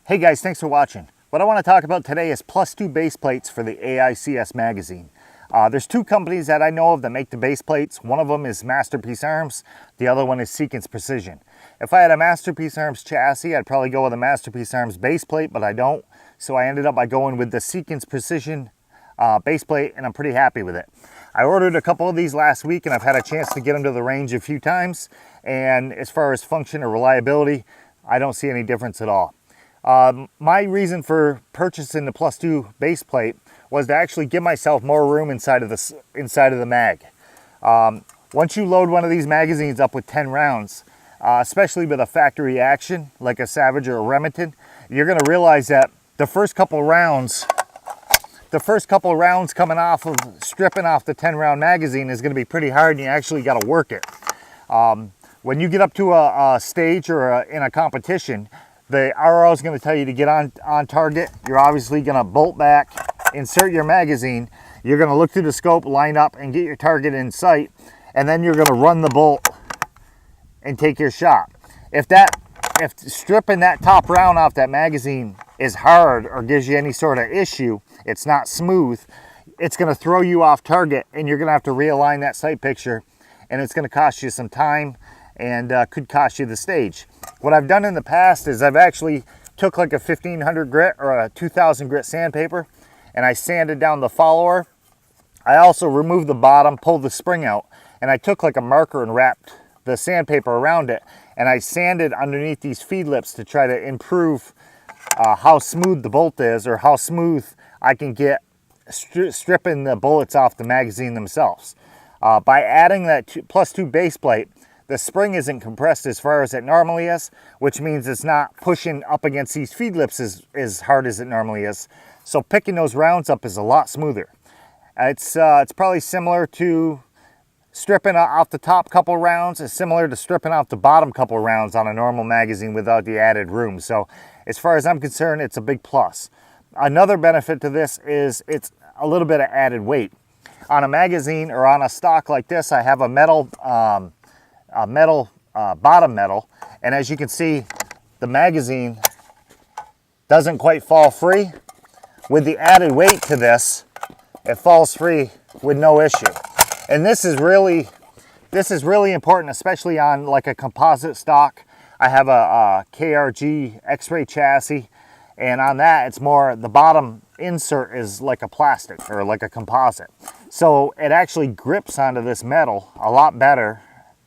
Hey guys, thanks for watching. What I want to talk about today is +2 base plates for the AICS magazine. There's two companies that I know of that make the base plates. One of them is Masterpiece Arms. The other one is Seekins Precision. If I had a Masterpiece Arms chassis, I'd probably go with a Masterpiece Arms base plate, but I don't. So I ended up by going with the Seekins Precision base plate, and I'm pretty happy with it. I ordered a couple of these last week, and I've had a chance to get them to the range a few times. And as far as function or reliability, I don't see any difference at all. My reason for purchasing the +2 base plate was to actually give myself more room inside of the mag. Once you load one of these magazines up with 10 rounds, especially with a factory action like a Savage or a Remington, you're going to realize that the first couple rounds coming off of stripping off the 10 round magazine is going to be pretty hard, and you actually got to work it. When you get up to a stage or in a competition, the RO is going to tell you to get on target. You're obviously going to bolt back, insert your magazine. You're going to look through the scope, line up, and get your target in sight. And then you're going to run the bolt and take your shot. If stripping that top round off that magazine is hard or gives you any sort of issue, it's not smooth, it's going to throw you off target, and you're going to have to realign that sight picture, and it's going to cost you some time and could cost you the stage. What I've done in the past is I've actually took like a 1500 grit or a 2000 grit sandpaper, and I sanded down the follower. I also removed the bottom, pulled the spring out, and I took like a marker and wrapped the sandpaper around it, and I sanded underneath these feed lips to try to improve how smooth the bolt is, or how smooth I can get stripping the bullets off the magazine themselves. By adding that +2 base plate, the spring isn't compressed as far as it normally is, which means it's not pushing up against these feed lips as hard as it normally is. So picking those rounds up is a lot smoother. It's probably similar to stripping off the top couple rounds. It's similar to stripping off the bottom couple rounds on a normal magazine without the added room. So as far as I'm concerned, it's a big plus. Another benefit to this is it's a little bit of added weight. On a magazine or on a stock like this, I have a bottom metal, and as you can see, the magazine doesn't quite fall free. With the added weight to this, it falls free with no issue. And this is really important, especially on like a composite stock. I have a KRG X-ray chassis, and on that it's more, the bottom insert is like a plastic or like a composite, so it actually grips onto this metal a lot better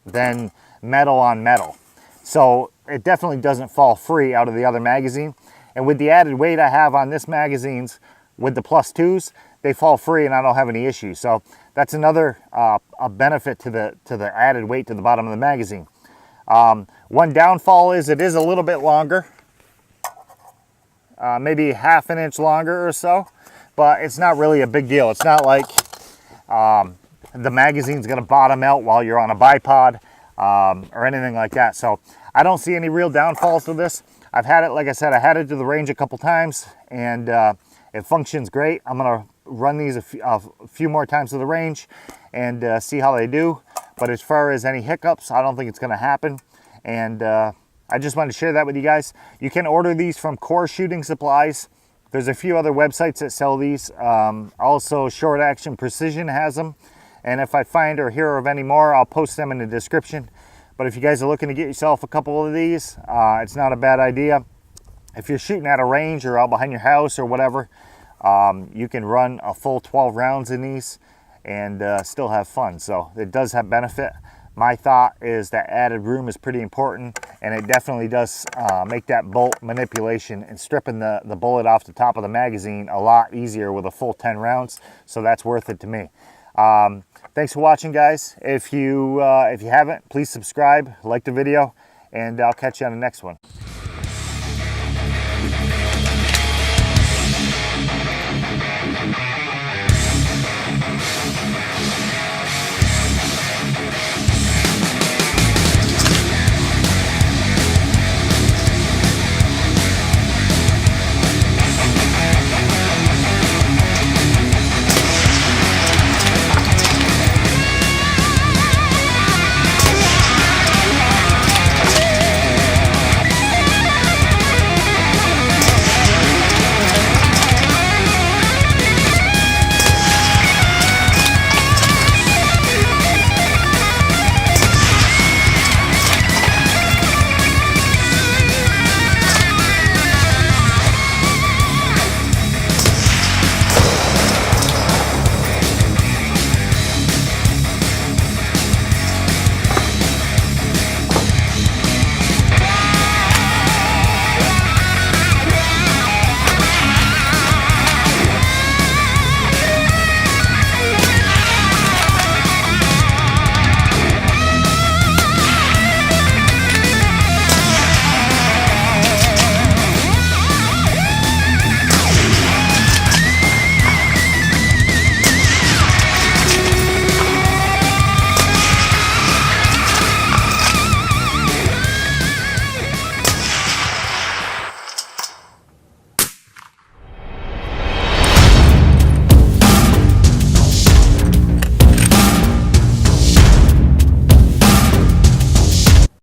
than metal on metal. So it definitely doesn't fall free out of the other magazine. And with the added weight I have on this magazines with the +2s, they fall free and I don't have any issues. So that's another a benefit to the added weight to the bottom of the magazine. One downfall is it is a little bit longer, maybe ½ an inch longer or so, but it's not really a big deal. It's not like the magazine's going to bottom out while you're on a bipod or anything like that. So I don't see any real downfalls to this. I've had it, like I said, I had it to the range a couple times, and it functions great. I'm going to run these a few more times to the range and see how they do. But as far as any hiccups, I don't think it's going to happen. And I just wanted to share that with you guys. You can order these from Core Shooting Supplies. There's a few other websites that sell these. Also, Short Action Precision has them. And if I find or hear of any more, I'll post them in the description. But if you guys are looking to get yourself a couple of these, it's not a bad idea. If you're shooting at a range or out behind your house or whatever, you can run a full 12 rounds in these and still have fun. So it does have benefit. My thought is that added room is pretty important, and it definitely does make that bolt manipulation and stripping the bullet off the top of the magazine a lot easier with a full 10 rounds. So that's worth it to me. Thanks for watching, guys. If you haven't, please subscribe, like the video, and I'll catch you on the next one.